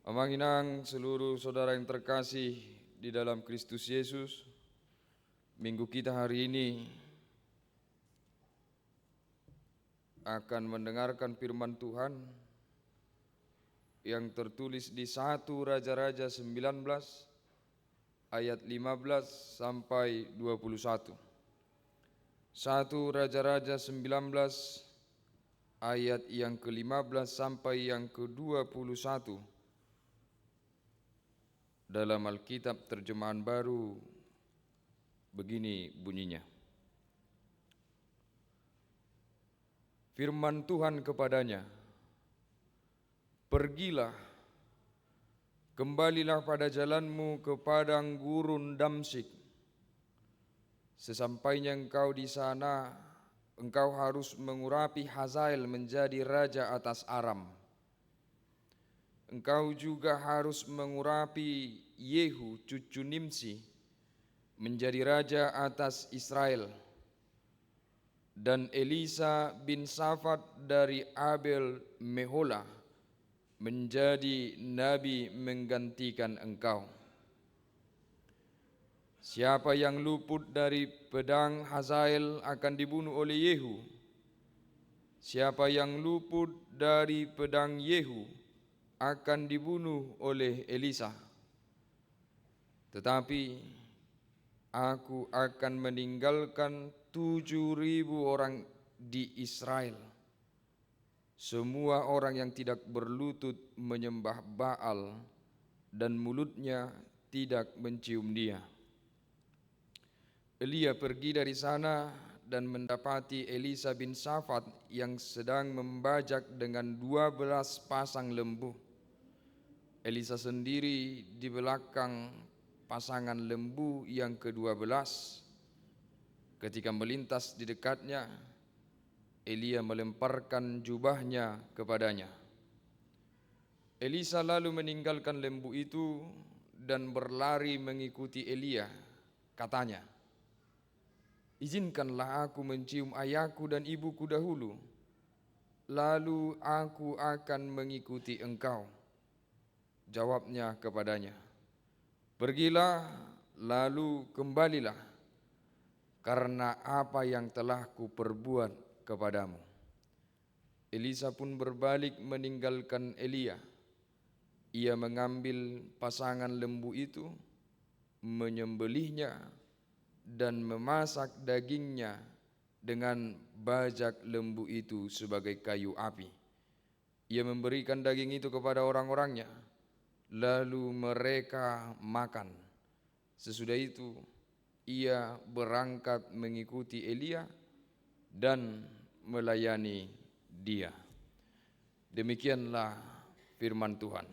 Amanginang seluruh saudara yang terkasih di dalam Kristus Yesus, minggu kita hari ini akan mendengarkan firman Tuhan yang tertulis di 1 Raja-Raja 19 ayat 15 sampai 21. 1 Raja-Raja 19 ayat yang ke-15 sampai yang ke-21. Dalam Alkitab terjemahan baru begini bunyinya. Firman Tuhan kepadanya, "Pergilah, kembalilah pada jalanmu ke padang gurun Damsyik. Sesampainya engkau di sana, engkau harus mengurapi Hazael menjadi raja atas Aram. Engkau juga harus mengurapi Yehu cucu Nimsi menjadi raja atas Israel, dan Elisa bin Safat dari Abel Meholah menjadi nabi menggantikan engkau. Siapa yang luput dari pedang Hazael akan dibunuh oleh Yehu. Siapa yang luput dari pedang Yehu akan dibunuh oleh Elisa. Tetapi aku akan meninggalkan 7.000 orang di Israel, semua orang yang tidak berlutut menyembah Baal dan mulutnya tidak mencium dia." Elia pergi dari sana dan mendapati Elisa bin Safat yang sedang membajak dengan 12 pasang lembu. Elisa sendiri di belakang pasangan lembu yang ke-12. Ketika melintas di dekatnya, Elia melemparkan jubahnya kepadanya. Elisa lalu meninggalkan lembu itu dan berlari mengikuti Elia. Katanya, "Izinkanlah aku mencium ayahku dan ibuku dahulu, lalu aku akan mengikuti engkau." Jawabnya kepadanya, "Pergilah, lalu kembalilah, karena apa yang telah kuperbuat kepadamu." Elisa pun berbalik meninggalkan Elia. Ia mengambil pasangan lembu itu, menyembelihnya, dan memasak dagingnya dengan bajak lembu itu sebagai kayu api. Ia memberikan daging itu kepada orang-orangnya, lalu mereka makan. Sesudah itu ia berangkat mengikuti Elia dan melayani dia. Demikianlah firman Tuhan.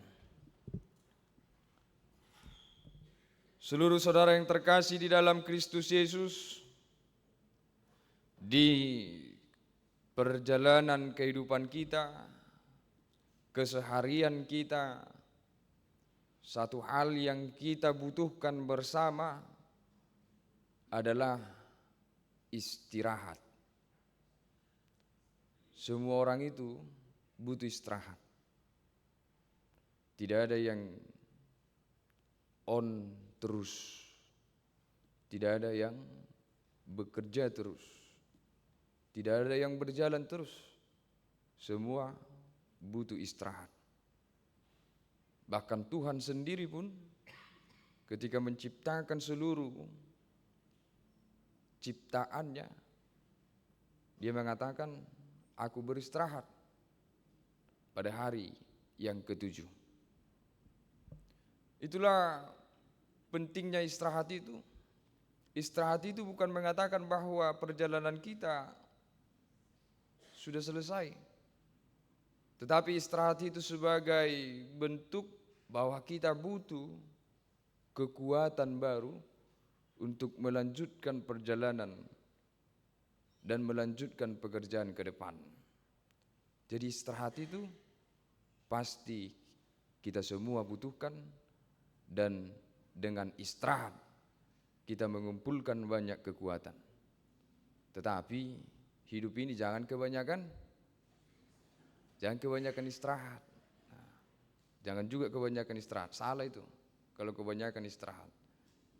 Seluruh saudara yang terkasih di dalam Kristus Yesus, di perjalanan kehidupan kita, keseharian kita, satu hal yang kita butuhkan bersama adalah istirahat. Semua orang itu butuh istirahat. Tidak ada yang on terus, tidak ada yang bekerja terus, tidak ada yang berjalan terus. Semua butuh istirahat. Bahkan Tuhan sendiri pun ketika menciptakan seluruh ciptaannya, dia mengatakan, "Aku beristirahat pada hari yang ke-7. Itulah pentingnya istirahat itu. Istirahat itu bukan mengatakan bahwa perjalanan kita sudah selesai, tetapi istirahat itu sebagai bentuk bahwa kita butuh kekuatan baru untuk melanjutkan perjalanan dan melanjutkan pekerjaan ke depan. Jadi istirahat itu pasti kita semua butuhkan, dan dengan istirahat kita mengumpulkan banyak kekuatan. Tetapi hidup ini jangan kebanyakan istirahat. Jangan juga kebanyakan istirahat, salah itu. Kalau kebanyakan istirahat,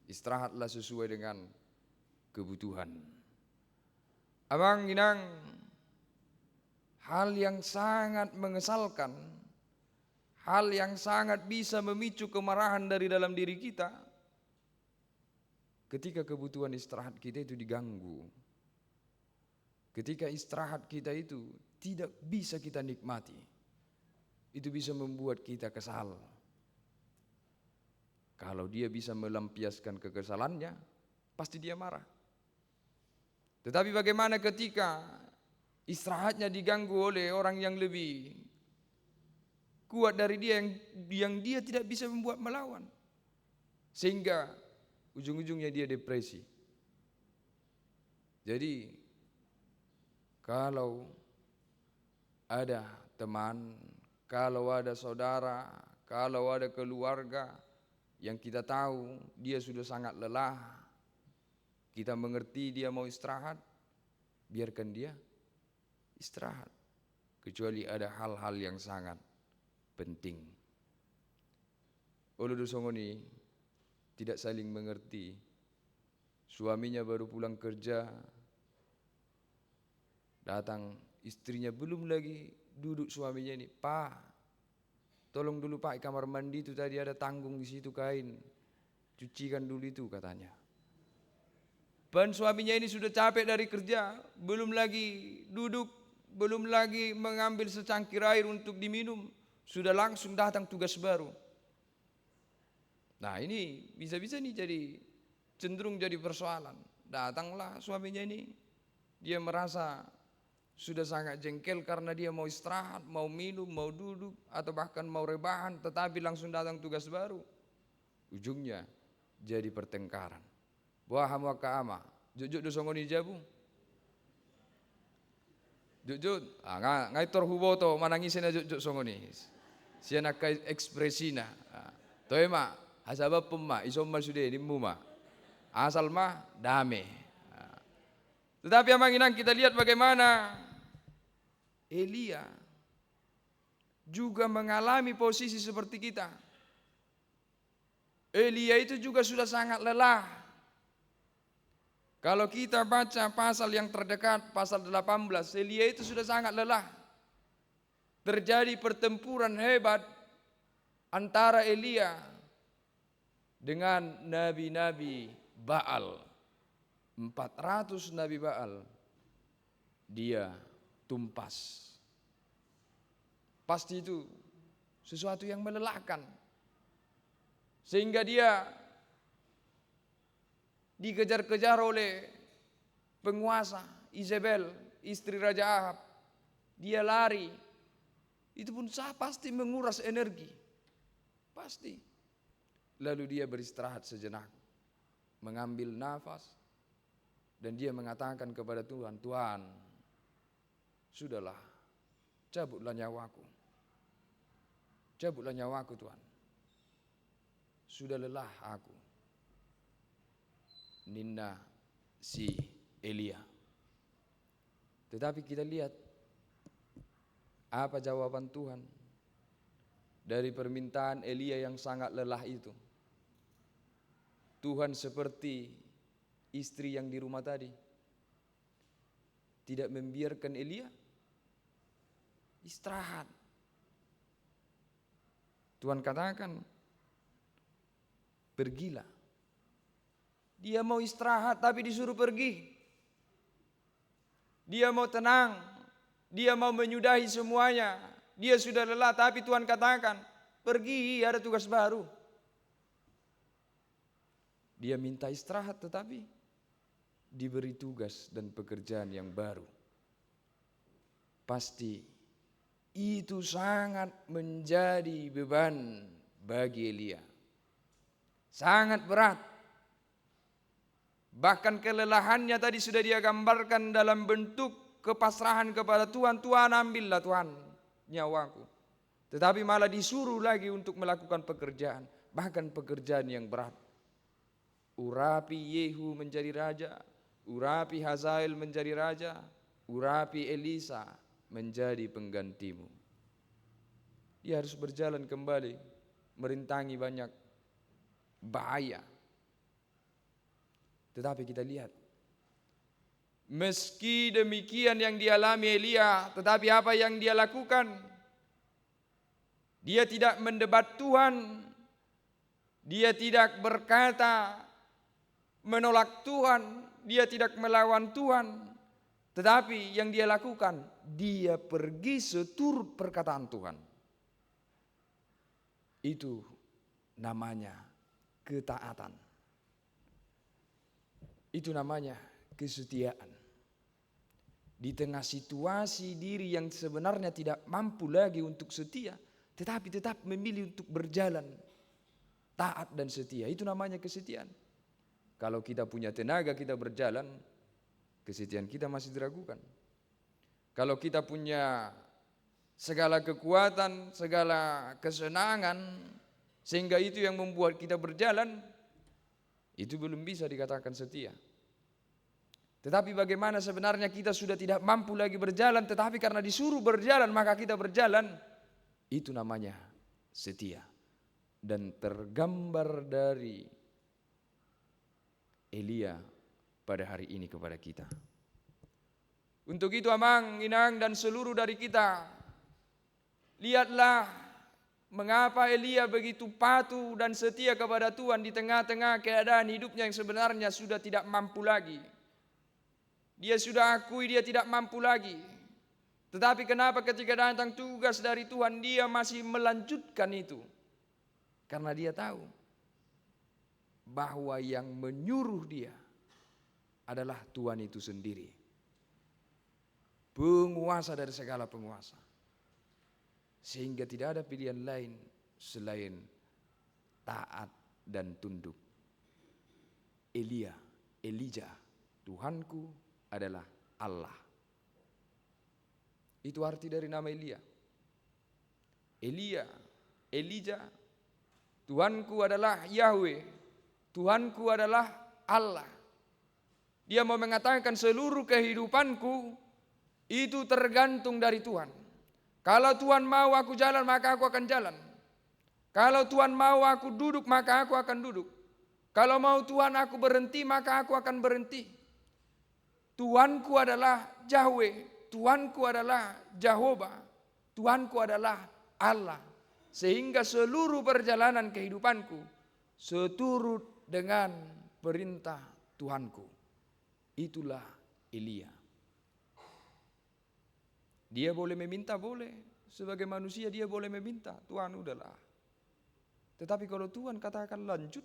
istirahatlah sesuai dengan kebutuhan. Abang Inang, hal yang sangat mengesalkan, hal yang sangat bisa memicu kemarahan dari dalam diri kita, ketika kebutuhan istirahat kita itu diganggu. Ketika istirahat kita itu tidak bisa kita nikmati, itu bisa membuat kita kesal. Kalau dia bisa melampiaskan kekesalannya, pasti dia marah. Tetapi bagaimana ketika istirahatnya diganggu oleh orang yang lebih kuat dari dia, yang dia tidak bisa membuat melawan, sehingga ujung-ujungnya dia depresi. Jadi kalau ada teman, kalau ada saudara, kalau ada keluarga yang kita tahu dia sudah sangat lelah, kita mengerti dia mau istirahat, biarkan dia istirahat. Kecuali ada hal-hal yang sangat penting. Ulu Songoni tidak saling mengerti. Suaminya baru pulang kerja, datang istrinya belum lagi duduk, suaminya ini, "Pak, tolong dulu Pak, kamar mandi itu tadi ada tanggung di situ kain, cucikan dulu itu," katanya. Dan suaminya ini sudah capek dari kerja, belum lagi duduk, belum lagi mengambil secangkir air untuk diminum, sudah langsung datang tugas baru. Nah ini bisa-bisa nih jadi cenderung jadi persoalan. Datanglah suaminya ini, dia merasa sudah sangat jengkel karena dia mau istirahat, mau minum, mau duduk, atau bahkan mau rebahan, tetapi langsung datang tugas baru. Ujungnya jadi pertengkaran. Wah hamu kaama, jujur dosongoni jabu. Jujur, ngai tor huboto manangisena jujur songoni. Siana kai ekspresina. Toy ma, hasaba pemma isomma sude di muma. Asal mah dame. Tetapi yang menginang kita lihat bagaimana Elia juga mengalami posisi seperti kita. Elia itu juga sudah sangat lelah. Kalau kita baca pasal yang terdekat, pasal 18, Elia itu sudah sangat lelah. Terjadi pertempuran hebat antara Elia dengan nabi-nabi Baal. 400 nabi Baal dia tumpas. Pasti itu sesuatu yang melelahkan, sehingga dia dikejar-kejar oleh penguasa Izebel, istri Raja Ahab. Dia lari, itu pun pasti menguras energi, pasti. Lalu dia beristirahat sejenak, mengambil nafas, dan dia mengatakan kepada Tuhan, "Tuhan, sudahlah, cabutlah nyawaku. Cabutlah nyawaku Tuhan. Sudah lelah aku." Ninna si Elia. Tetapi kita lihat apa jawaban Tuhan dari permintaan Elia yang sangat lelah itu. Tuhan seperti istri yang di rumah tadi, tidak membiarkan Elia istirahat. Tuhan katakan, "Pergilah." Dia mau istirahat tapi disuruh pergi. Dia mau tenang, dia mau menyudahi semuanya. Dia sudah lelah tapi Tuhan katakan, "Pergi, ada tugas baru." Dia minta istirahat tetapi diberi tugas dan pekerjaan yang baru. Pasti itu sangat menjadi beban bagi Elia. Sangat berat. Bahkan kelelahannya tadi sudah dia gambarkan dalam bentuk kepasrahan kepada Tuhan. "Tuhan, ambillah Tuhan nyawaku." Tetapi malah disuruh lagi untuk melakukan pekerjaan, bahkan pekerjaan yang berat. Urapi Yehu menjadi raja, urapi Hazael menjadi raja, urapi Elisa menjadi penggantimu. dia harus berjalan kembali, merintangi banyak bahaya. Tetapi kita lihat, meski demikian yang dialami Elia, tetapi apa yang dia lakukan? Dia tidak mendebat Tuhan, dia tidak berkata menolak Tuhan, dia tidak melawan Tuhan. Tetapi yang dia lakukan, dia pergi seturut perkataan Tuhan. Itu namanya ketaatan. Itu namanya kesetiaan. Di tengah situasi diri yang sebenarnya tidak mampu lagi untuk setia, tetapi tetap memilih untuk berjalan taat dan setia. Itu namanya kesetiaan. Kalau kita punya tenaga kita berjalan, kesetiaan kita masih diragukan. Kalau kita punya segala kekuatan, segala kesenangan, sehingga itu yang membuat kita berjalan, itu belum bisa dikatakan setia. Tetapi bagaimana sebenarnya kita sudah tidak mampu lagi berjalan, tetapi karena disuruh berjalan maka kita berjalan, itu namanya setia. Dan tergambar dari Elia pada hari ini kepada kita. Untuk itu amang, inang dan seluruh dari kita, lihatlah mengapa Elia begitu patuh dan setia kepada Tuhan di tengah-tengah keadaan hidupnya yang sebenarnya sudah tidak mampu lagi. Dia sudah akui dia tidak mampu lagi. Tetapi kenapa ketika datang tugas dari Tuhan dia masih melanjutkan itu? Karena dia tahu bahwa yang menyuruh dia adalah Tuhan itu sendiri, penguasa dari segala penguasa, sehingga tidak ada pilihan lain selain taat dan tunduk. Elijah, Tuhanku adalah Allah. Itu arti dari nama Elia. Elijah, Tuhanku adalah Yahweh, Tuhanku adalah Allah. Dia mau mengatakan seluruh kehidupanku itu tergantung dari Tuhan. Kalau Tuhan mau aku jalan maka aku akan jalan. Kalau Tuhan mau aku duduk maka aku akan duduk. Kalau mau Tuhan aku berhenti maka aku akan berhenti. Tuhanku adalah Yahweh, Tuhanku adalah Jehovah, Tuhanku adalah Allah. Sehingga seluruh perjalanan kehidupanku seturut dengan perintah Tuhanku. Itulah Elia. Dia boleh meminta, boleh. Sebagai manusia dia boleh meminta, Tuhan udahlah. Tetapi kalau Tuhan katakan lanjut,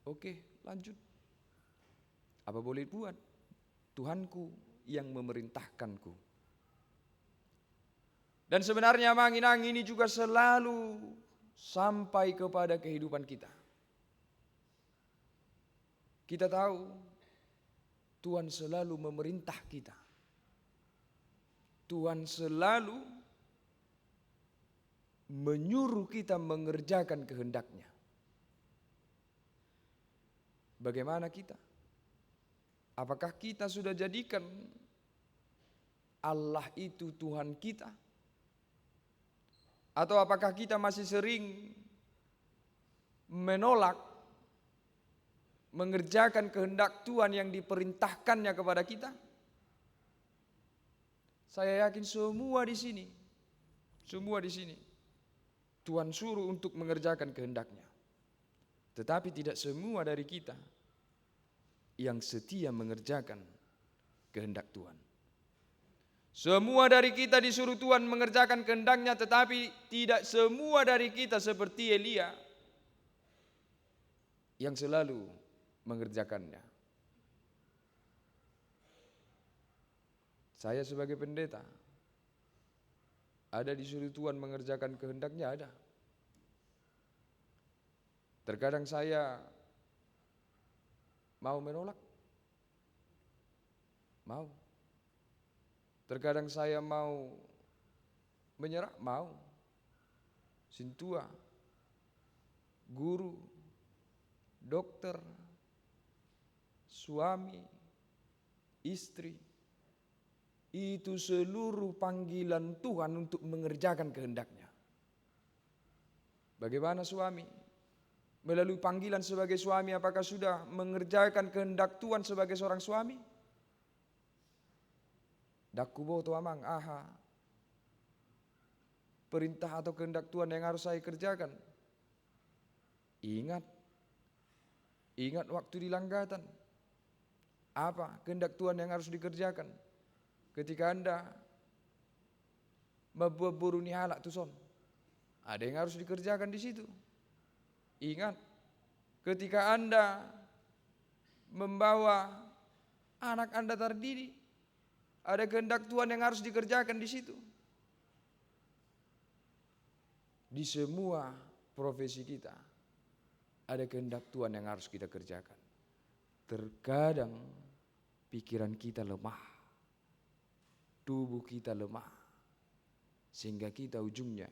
oke, lanjut. Apa boleh buat? Tuhanku yang memerintahkanku. Dan sebenarnya manginang ini juga selalu sampai kepada kehidupan kita. Kita tahu Tuhan selalu memerintah kita. Tuhan selalu menyuruh kita mengerjakan kehendak-Nya. Bagaimana kita? Apakah kita sudah jadikan Allah itu Tuhan kita? Atau apakah kita masih sering menolak mengerjakan kehendak Tuhan yang diperintahkannya kepada kita? Saya yakin semua di sini Tuhan suruh untuk mengerjakan kehendak-Nya. Tetapi tidak semua dari kita yang setia mengerjakan kehendak Tuhan. Semua dari kita disuruh Tuhan mengerjakan kehendak-Nya, tetapi tidak semua dari kita seperti Elia yang selalu mengerjakannya. Saya sebagai pendeta ada disuruh Tuhan mengerjakan kehendak-Nya, ada. Terkadang saya mau menolak, mau. Terkadang saya mau menyerah, mau. Sintua, guru, dokter, suami, istri, itu seluruh panggilan Tuhan untuk mengerjakan kehendak-Nya. Bagaimana suami? Melalui panggilan sebagai suami, apakah sudah mengerjakan kehendak Tuhan sebagai seorang suami? Dakku boto amang aha. Perintah atau kehendak Tuhan yang harus saya kerjakan. Ingat waktu di Langgatan. Apa kehendak Tuhan yang harus dikerjakan? Ketika Anda memburu ni halak tuson, ada yang harus dikerjakan di situ. Ingat, ketika Anda membawa anak Anda terdidik, ada kehendak Tuhan yang harus dikerjakan di situ. Di semua profesi kita, ada kehendak Tuhan yang harus kita kerjakan. Terkadang pikiran kita lemah, tubuh kita lemah, sehingga kita ujungnya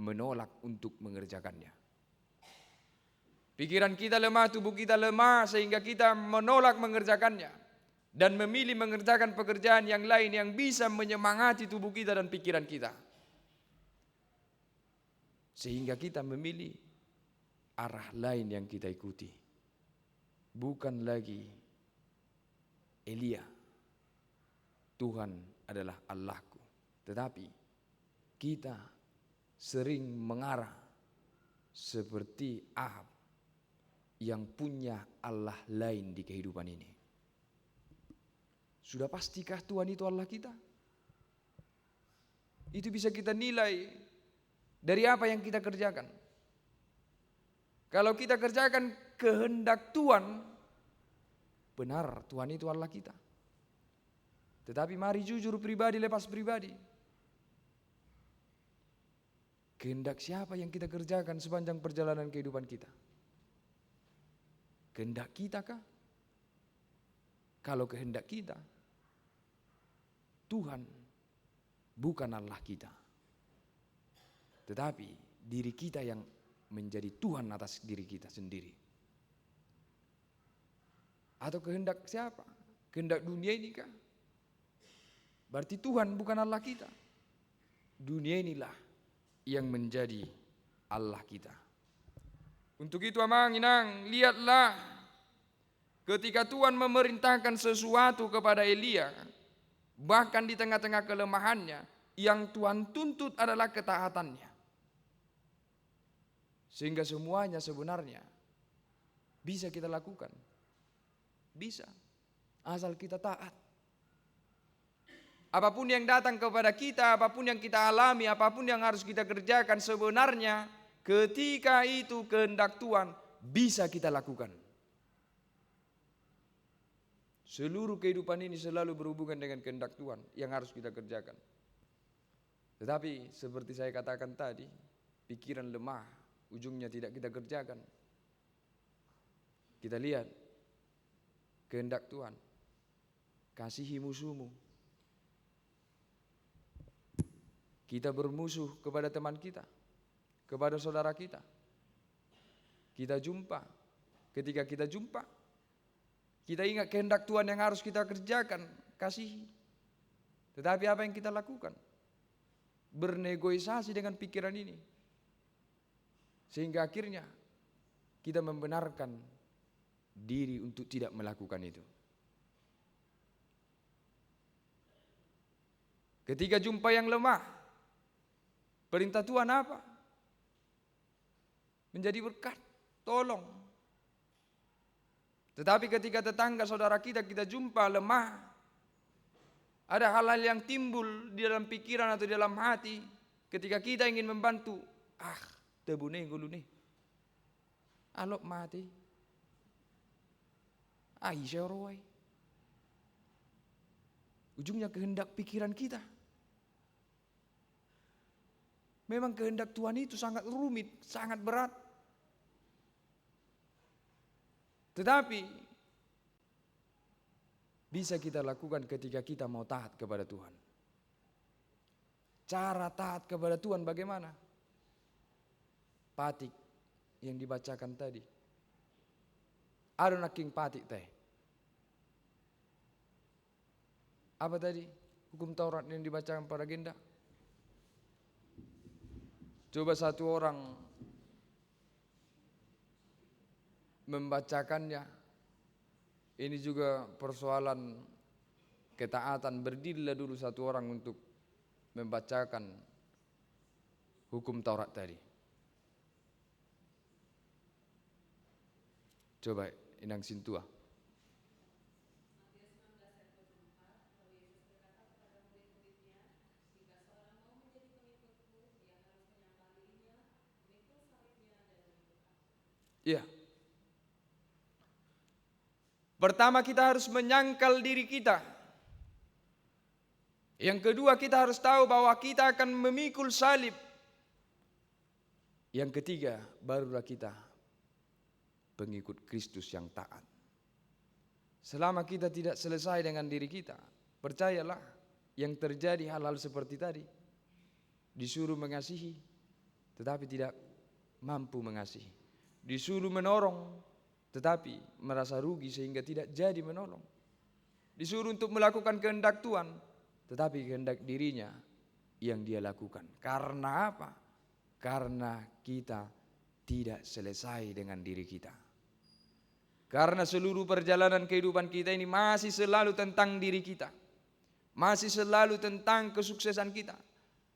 menolak untuk mengerjakannya. Pikiran kita lemah, tubuh kita lemah, sehingga kita menolak mengerjakannya dan memilih mengerjakan pekerjaan yang lain yang bisa menyemangati tubuh kita dan pikiran kita. Sehingga kita memilih arah lain yang kita ikuti. Bukan lagi Elia, Tuhan adalah Allahku. Tetapi kita sering mengarah seperti Ahab yang punya Allah lain di kehidupan ini. Sudah pastikah Tuhan itu Allah kita? Itu bisa kita nilai dari apa yang kita kerjakan. Kalau kita kerjakan kehendak Tuhan, benar Tuhan itu Allah kita. Tetapi mari jujur, pribadi lepas pribadi. Kehendak siapa yang kita kerjakan sepanjang perjalanan kehidupan kita? Kehendak kita kah? Kalau kehendak kita, Tuhan bukan Allah kita. Tetapi diri kita yang menjadi Tuhan atas diri kita sendiri. Atau kehendak siapa? Kehendak dunia ini kah? Berarti Tuhan bukan Allah kita. Dunia inilah yang menjadi Allah kita. Untuk itu amang inang, lihatlah ketika Tuhan memerintahkan sesuatu kepada Elia, bahkan di tengah-tengah kelemahannya, yang Tuhan tuntut adalah ketaatannya. Sehingga semuanya sebenarnya bisa kita lakukan. Bisa, asal kita taat. Apapun yang datang kepada kita, apapun yang kita alami, apapun yang harus kita kerjakan, sebenarnya ketika itu kehendak Tuhan bisa kita lakukan. Seluruh kehidupan ini selalu berhubungan dengan kehendak Tuhan yang harus kita kerjakan. Tetapi seperti saya katakan tadi, pikiran lemah, ujungnya tidak kita kerjakan. Kita lihat kehendak Tuhan, kasihi musuhmu. Kita bermusuh kepada teman kita, kepada saudara kita. Kita jumpa, ketika kita jumpa, kita ingat kehendak Tuhan yang harus kita kerjakan, kasihi. Tetapi apa yang kita lakukan? Bernegosiasi dengan pikiran ini. Sehingga akhirnya kita membenarkan diri untuk tidak melakukan itu. Ketika jumpa yang lemah, perintah Tuhan apa? Menjadi berkat, tolong. Tetapi ketika tetangga saudara kita jumpa lemah, ada hal-hal yang timbul di dalam pikiran atau di dalam hati, ketika kita ingin membantu, tebune gulune, alok mati, isyarowai. Ujungnya kehendak pikiran kita. Memang kehendak Tuhan itu sangat rumit, sangat berat. Tetapi bisa kita lakukan ketika kita mau taat kepada Tuhan. Cara taat kepada Tuhan bagaimana? Patik yang dibacakan tadi. Ada naking patik teh. Apa tadi? Hukum Taurat yang dibacakan para agenda. Coba satu orang membacakannya. Ini juga persoalan ketaatan. Berdirilah dulu satu orang untuk membacakan hukum Taurat tadi. Coba Inang Sintua. Iya. Pertama kita harus menyangkal diri kita. Yang kedua kita harus tahu bahwa kita akan memikul salib. Yang ketiga barulah kita pengikut Kristus yang taat. Selama kita tidak selesai dengan diri kita, percayalah yang terjadi hal-hal seperti tadi. Disuruh mengasihi tetapi tidak mampu mengasihi. Disuruh menolong tetapi merasa rugi sehingga tidak jadi menolong. Disuruh untuk melakukan kehendak Tuhan, tetapi kehendak dirinya yang dia lakukan. Karena apa? Karena kita tidak selesai dengan diri kita. Karena seluruh perjalanan kehidupan kita ini masih selalu tentang diri kita. Masih selalu tentang kesuksesan kita.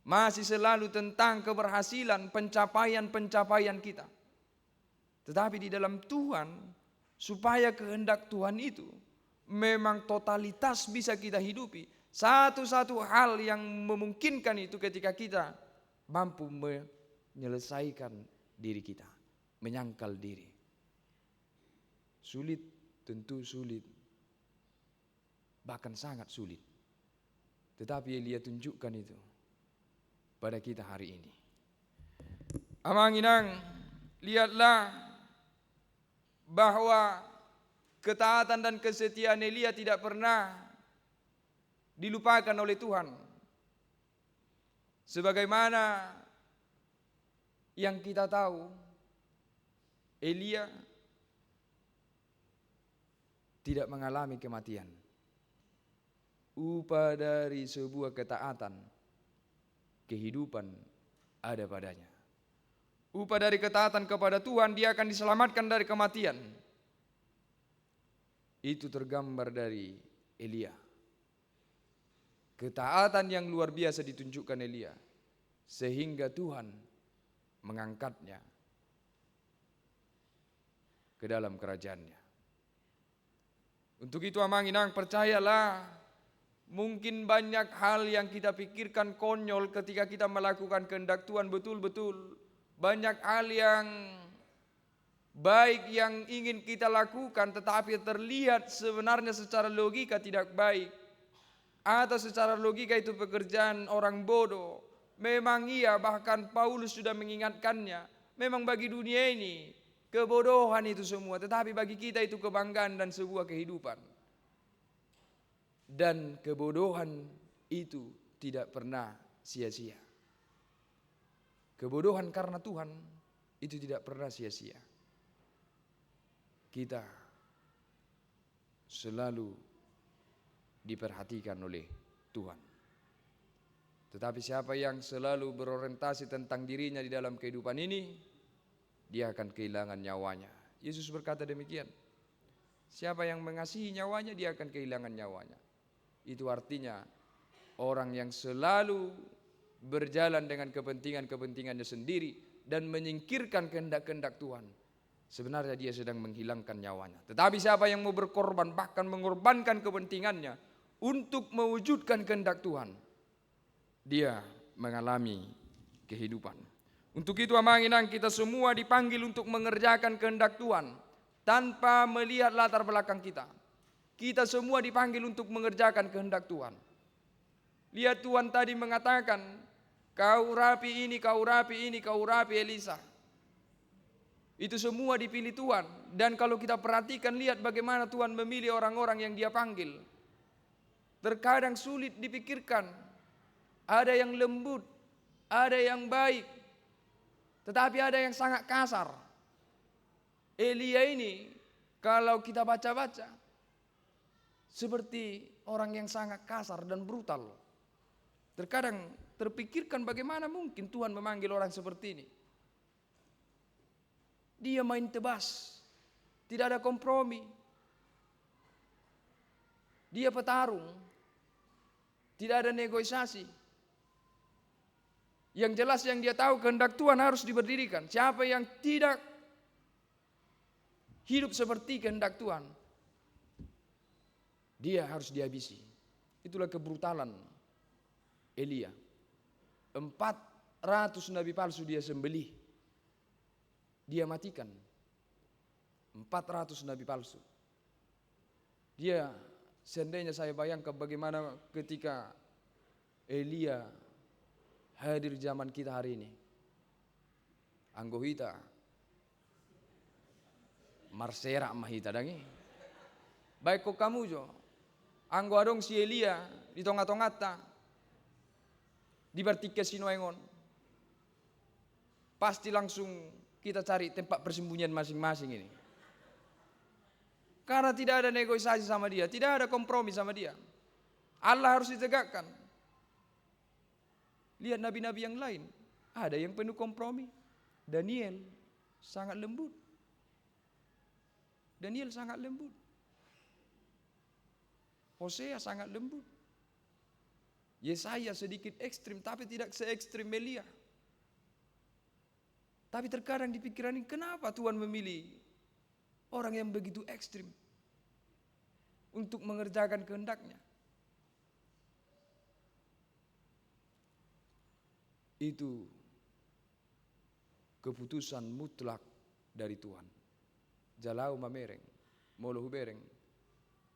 Masih selalu tentang keberhasilan, pencapaian-pencapaian kita. Tetapi di dalam Tuhan, supaya kehendak Tuhan itu memang totalitas bisa kita hidupi, satu-satu hal yang memungkinkan itu ketika kita mampu menyelesaikan diri kita, menyangkal diri. Sulit, tentu sulit, bahkan sangat sulit. Tetapi Elia tunjukkan itu pada kita hari ini. Amang Inang, lihatlah bahwa ketaatan dan kesetiaan Elia tidak pernah dilupakan oleh Tuhan. Sebagaimana yang kita tahu, Elia tidak mengalami kematian. Upah dari sebuah ketaatan, kehidupan ada padanya. Upah dari ketaatan kepada Tuhan, dia akan diselamatkan dari kematian. Itu tergambar dari Elia. Ketaatan yang luar biasa ditunjukkan Elia, sehingga Tuhan mengangkatnya ke dalam kerajaannya. Untuk itu Amang Inang, percayalah, mungkin banyak hal yang kita pikirkan konyol ketika kita melakukan kehendak Tuhan betul-betul. Banyak hal yang baik yang ingin kita lakukan tetapi terlihat sebenarnya secara logika tidak baik. Atau secara logika itu pekerjaan orang bodoh. Memang iya, bahkan Paulus sudah mengingatkannya. Memang bagi dunia ini kebodohan itu semua, tetapi bagi kita itu kebanggaan dan sebuah kehidupan. Dan kebodohan itu tidak pernah sia-sia. Kebodohan karena Tuhan itu tidak pernah sia-sia. Kita selalu diperhatikan oleh Tuhan. Tetapi siapa yang selalu berorientasi tentang dirinya di dalam kehidupan ini, dia akan kehilangan nyawanya. Yesus berkata demikian. Siapa yang mengasihi nyawanya, dia akan kehilangan nyawanya. Itu artinya orang yang selalu berjalan dengan kepentingan-kepentingannya sendiri dan menyingkirkan kehendak-kehendak Tuhan, sebenarnya dia sedang menghilangkan nyawanya. Tetapi siapa yang mau berkorban, bahkan mengorbankan kepentingannya untuk mewujudkan kehendak Tuhan, dia mengalami kehidupan. Untuk itu Amang Inang, kita semua dipanggil untuk mengerjakan kehendak Tuhan tanpa melihat latar belakang kita. Kita semua dipanggil untuk mengerjakan kehendak Tuhan. Lihat Tuhan tadi mengatakan, kau rapi ini, kau rapi ini, kau rapi Elisa. Itu semua dipilih Tuhan. Dan kalau kita perhatikan, lihat bagaimana Tuhan memilih orang-orang yang dia panggil. Terkadang sulit dipikirkan. Ada yang lembut, ada yang baik, tetapi ada yang sangat kasar. Elia ini kalau kita baca-baca seperti orang yang sangat kasar dan brutal. Terkadang terpikirkan bagaimana mungkin Tuhan memanggil orang seperti ini. Dia main tebas. Tidak ada kompromi. Dia petarung. Tidak ada negosiasi. Yang jelas yang dia tahu kehendak Tuhan harus diberdirikan. Siapa yang tidak hidup seperti kehendak Tuhan, dia harus dihabisi. Itulah kebrutalan Elia. 400 nabi palsu dia sembelih. Dia matikan 400 nabi palsu. Dia, seandainya saya bayangkan bagaimana ketika Elia hadir zaman kita hari ini. Anggohita Marsera mahita dangi. Baik kok kamu jo. Anggo adong si Elia di tongah-tongah ta. Di bertiga sinoengon. Pasti langsung kita cari tempat persembunyian masing-masing ini. Karena tidak ada negosiasi sama dia, tidak ada kompromi sama dia. Allah harus ditegakkan. Lihat nabi-nabi yang lain, ada yang penuh kompromi. Daniel sangat lembut. Daniel sangat lembut. Hosea sangat lembut. Yesaya sedikit ekstrim, tapi tidak se-ekstrim Elia. Tapi terkadang di pikiran ini, kenapa Tuhan memilih orang yang begitu ekstrim untuk mengerjakan kehendaknya? Itu keputusan mutlak dari Tuhan. Jalau mamereng, molohu bereng,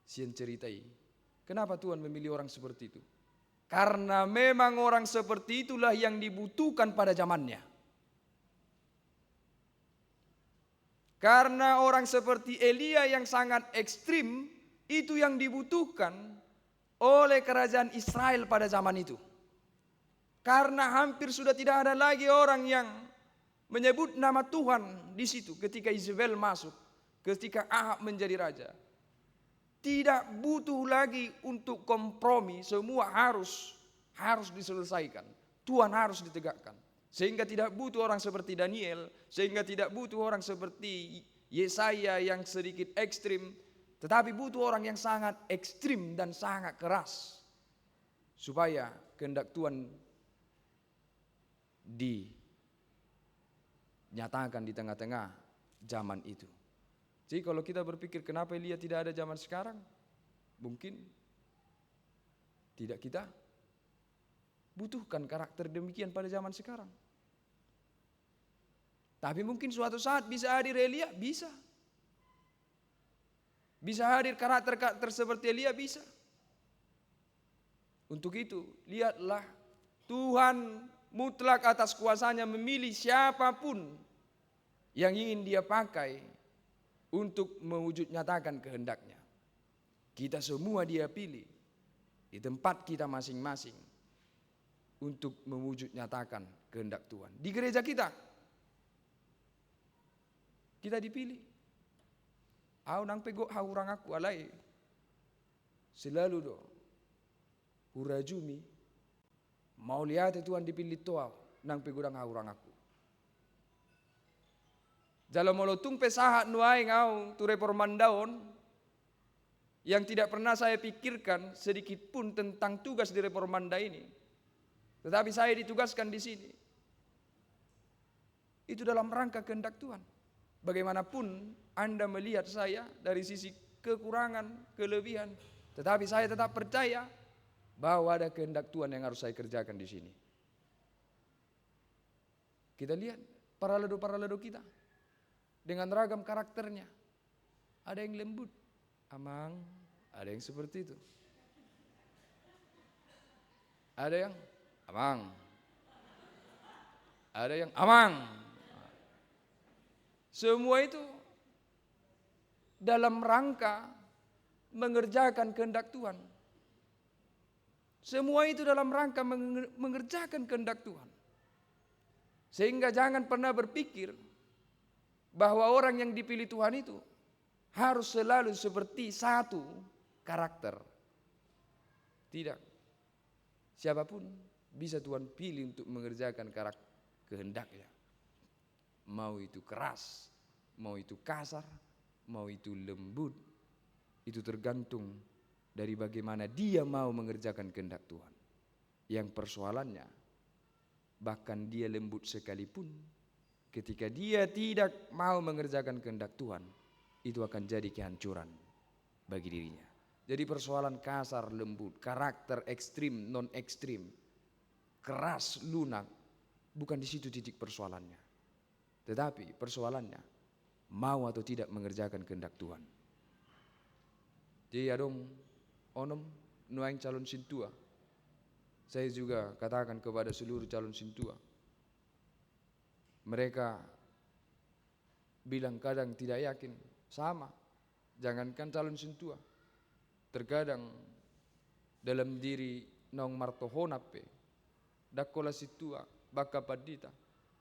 sien ceritai. Kenapa Tuhan memilih orang seperti itu? Karena memang orang seperti itulah yang dibutuhkan pada zamannya. Karena orang seperti Elia yang sangat ekstrim, itu yang dibutuhkan oleh kerajaan Israel pada zaman itu. Karena hampir sudah tidak ada lagi orang yang menyebut nama Tuhan di situ ketika Izebel masuk, ketika Ahab menjadi raja. Tidak butuh lagi untuk kompromi, semua harus diselesaikan. Tuhan harus ditegakkan. Sehingga tidak butuh orang seperti Daniel, sehingga tidak butuh orang seperti Yesaya yang sedikit ekstrim, tetapi butuh orang yang sangat ekstrim dan sangat keras supaya kehendak Tuhan dinyatakan di tengah-tengah zaman itu. Jadi kalau kita berpikir kenapa Elia tidak ada zaman sekarang, mungkin tidak kita butuhkan karakter demikian pada zaman sekarang. Tapi mungkin suatu saat bisa hadir Elia, bisa. Bisa hadir karakter-karakter seperti Elia, bisa. Untuk itu, lihatlah Tuhan mutlak atas kuasanya memilih siapapun yang ingin dia pakai untuk mewujud nyatakan kehendaknya. Kita semua dia pilih di tempat kita masing-masing untuk mewujud nyatakan kehendak Tuhan. Di gereja kita dipilih. Au nang pego haurang aku alai. Selalu do. Urajumi mau lihat Tuhan dipilih toa nang pego dang haurang aku. Jalo molotung pesahat nuai ngau tu reformandaon yang tidak pernah saya pikirkan sedikit pun tentang tugas di reformanda ini. Tetapi saya ditugaskan di sini. Itu dalam rangka kehendak Tuhan. Bagaimanapun Anda melihat saya dari sisi kekurangan, kelebihan, tetapi saya tetap percaya bahwa ada kehendak Tuhan yang harus saya kerjakan di sini. Kita lihat paraledo-paraledo kita dengan ragam karakternya. Ada yang lembut, amang, ada yang seperti itu. Ada yang amang. Ada yang amang. Semua itu dalam rangka mengerjakan kehendak Tuhan. Semua itu dalam rangka mengerjakan kehendak Tuhan. Sehingga jangan pernah berpikir bahwa orang yang dipilih Tuhan itu harus selalu seperti satu karakter. Tidak. Siapapun bisa Tuhan pilih untuk mengerjakan karakter kehendaknya. Mau itu keras, mau itu kasar, mau itu lembut, itu tergantung dari bagaimana dia mau mengerjakan kehendak Tuhan. Yang persoalannya, bahkan dia lembut sekalipun, ketika dia tidak mau mengerjakan kehendak Tuhan, itu akan jadi kehancuran bagi dirinya. Jadi persoalan kasar, lembut, karakter ekstrim, non ekstrim, keras, lunak, bukan di situ titik persoalannya. Tetapi persoalannya, mau atau tidak mengerjakan kehendak Tuhan. Jadi adong onom nuaing calon sintua. Saya juga katakan kepada seluruh calon sintua. Mereka bilang kadang tidak yakin, sama. Jangankan calon sintua. Terkadang dalam diri nong martohonape, dakola situa, baka padita.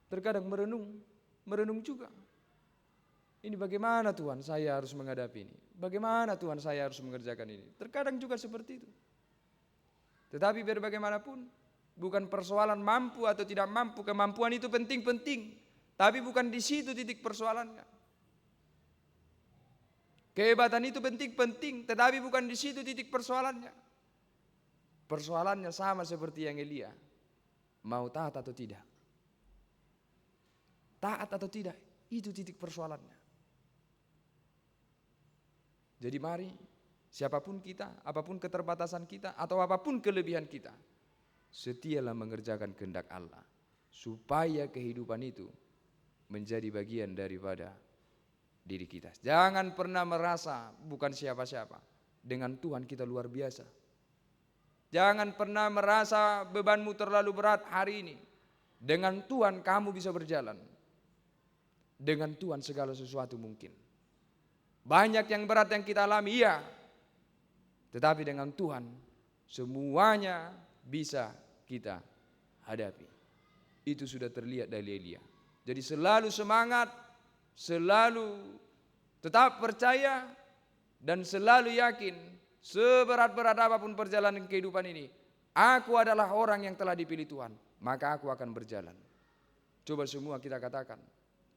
Terkadang merenung juga. Ini bagaimana Tuhan saya harus menghadapi ini? Bagaimana Tuhan saya harus mengerjakan ini? Terkadang juga seperti itu. Tetapi biar bagaimanapun, bukan persoalan mampu atau tidak mampu. Kemampuan itu penting-penting, tapi bukan di situ titik persoalannya. Kehebatan itu penting-penting, tetapi bukan di situ titik persoalannya. Persoalannya sama seperti yang Elia. Mau taat atau tidak? Taat atau tidak? Itu titik persoalannya. Jadi mari, siapapun kita, apapun keterbatasan kita, atau apapun kelebihan kita, setialah mengerjakan kehendak Allah, supaya kehidupan itu menjadi bagian daripada diri kita. Jangan pernah merasa bukan siapa-siapa. Dengan Tuhan kita luar biasa. Jangan pernah merasa bebanmu terlalu berat hari ini. Dengan Tuhan kamu bisa berjalan. Dengan Tuhan segala sesuatu mungkin. Banyak yang berat yang kita alami, iya. Tetapi dengan Tuhan semuanya bisa kita hadapi. Itu sudah terlihat dari Elia. Jadi selalu semangat, selalu tetap percaya, dan selalu yakin seberat-berat apapun perjalanan kehidupan ini, aku adalah orang yang telah dipilih Tuhan, maka aku akan berjalan. Coba semua kita katakan,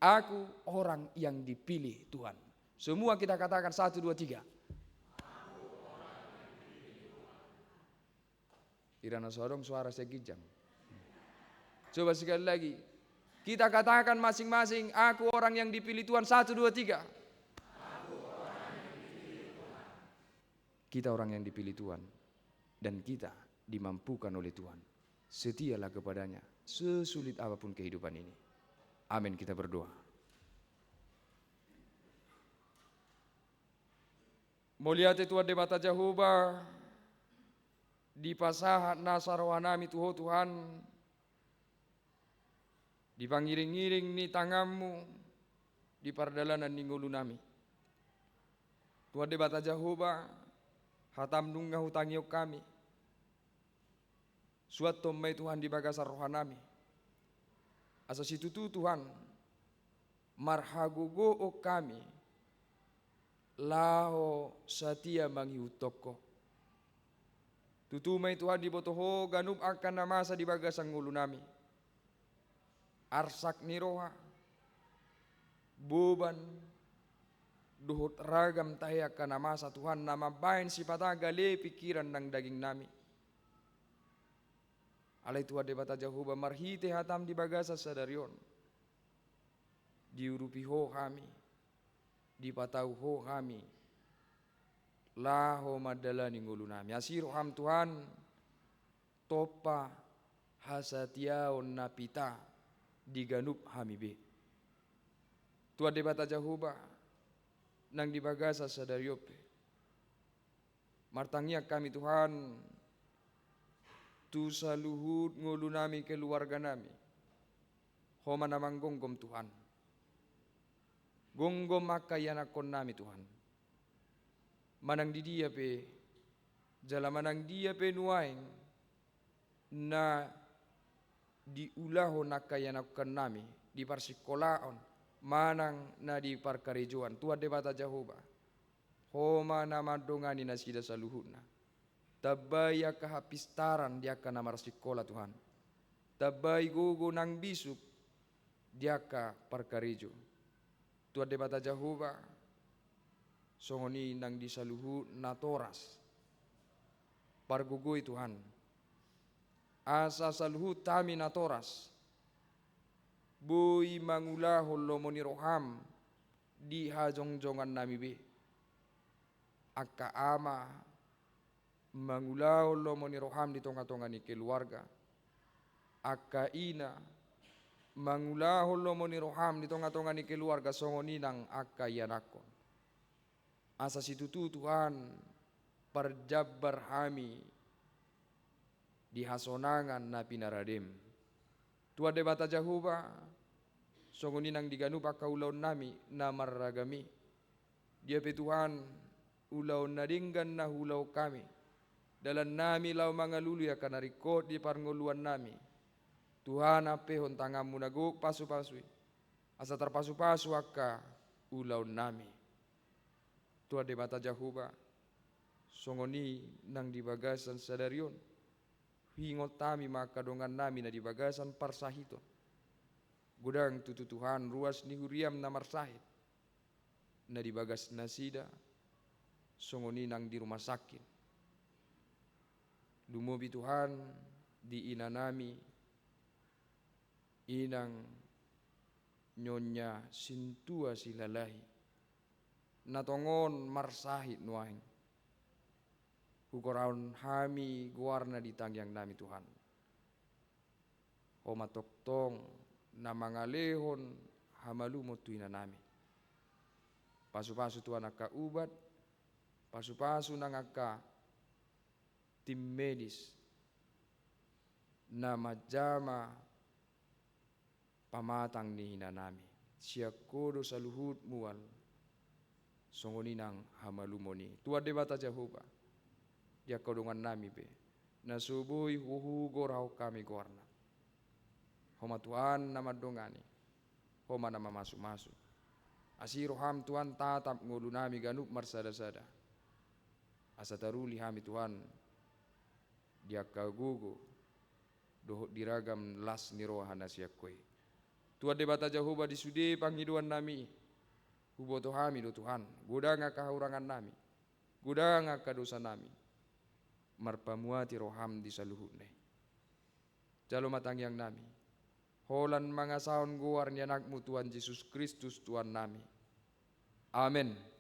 aku orang yang dipilih Tuhan. Semua kita katakan 1, 2, 3. Irana sorong suara sekijang. Coba sekali lagi. Kita katakan masing-masing, aku orang yang dipilih Tuhan. 1, 2, 3. Kita orang yang dipilih Tuhan. Dan kita dimampukan oleh Tuhan. Setialah kepadanya sesulit apapun kehidupan ini. Amin, kita berdoa. Moliate Tuhan debata Jehovah di pasahat nasarohanami Tuhan, di pangiring-iring ni tanganmu, di pardalanan ni ngulunami. Tuhan debata Jehovah, hatam nunggah hutangiok kami. Suatu mai Tuhan di bagasar rohanami. Asa situ Tuhan, marhagogo o kami, laho satia manghutoko. Tutumay Tuhan di botoho ganub akan namasa di bagasang ngulu nami. Arsak niroha, buban, duhut ragam tayak ka namasa Tuhan, nama bain si patagale pikiran ng daging nami. Alay Tuhan di bata Jehovah marhite hatam di bagasa sadaryon. Diurupiho kami, dipatauho kami, laho madala ni ngulu nami. Asiro ham Tuhan, topa hasatiaon napita diganup hamibe. Tuhan debata Jehovah nang dibagasa sa daryope. Martangyak kami Tuhan, tu sa luhut ngulu nami keluarga nami. Homa namang gonggom Tuhan. Gonggom akayanakon nami Tuhan. Manang di dia pe, jala manang dia pe nuaing, na diulaho nakayanakon nami, di parsikolaon, manang na di parkarejuan. Tuhan debata Jehovah. Homa nama dongani na sida sa luhut na. Tabaya kahapistaran dia ka namar sikola Tuhan. Tabay gugo nang bisuk dia ka parkarejo. Tuhan debata Jehovah, songoni nang disaluhu natoras pargugoi Tuhan asa saluhu tami natoras bui mangula hollo moni roham di hajong-jongan nami be akka ama mangula hollo moni roham di tonga-tonga ni keluarga akka ina mangula hollo moni roham di tonga-tonga ni keluarga songoni nang akka yanakon asa situtu Tuhan perjabar hami di hasonangan na pinaradem tua debata Jahuba songoni nang diganupa kaulaon nami na marragami dia pe Tuhan ulau nadinggan na hulau kami dalam nami lau mangalulu ya kanarikot di parngoluan nami Tuhan ape hontangamu naguk pasu-pasui asa terpasu-pasu akka ulau nami tua debata Jahuba songoni nang di bagasan sadarion hingot tami maka dongan nami na di bagasan parsahito gudang tutu Tuhan ruas ni huriam na marsahit na di bagas nasida songoni nang di rumah sakit lumubi Tuhan di ina nami inang nyonya sintua silalahi natongon marsahit nuaing hukoraun hami guarna di tangyang nami Tuhan homa toktong na mangalehon hamalumot tuina nami pasu-pasu Tuhan akka ubat pasu-pasu nang akka tim medis na majama pamatang ni hina nami siakodo saluhut mual songoni nang hamalumoni tua debata Jehovah dia kodongan nami be na subui huhu gorau kami gorna homa Tuhan nama dongani homa nama masuk-masuk asiroham Tuhan tatap ngolu nami ganup marsada-sada asa taruli hami Tuhan dia kagugu dohot diragam las nirohana siakoi tua debata Jehovah di sude panghiduan nami huboto hami do Tuhan gudanga kahaurangan nami gudanga kadosa nami marpamuati roham di saluhutne jalo matangyang nami holan mga saon guar ni anakmu Tuhan Yesus Kristus Tuhan nami amin.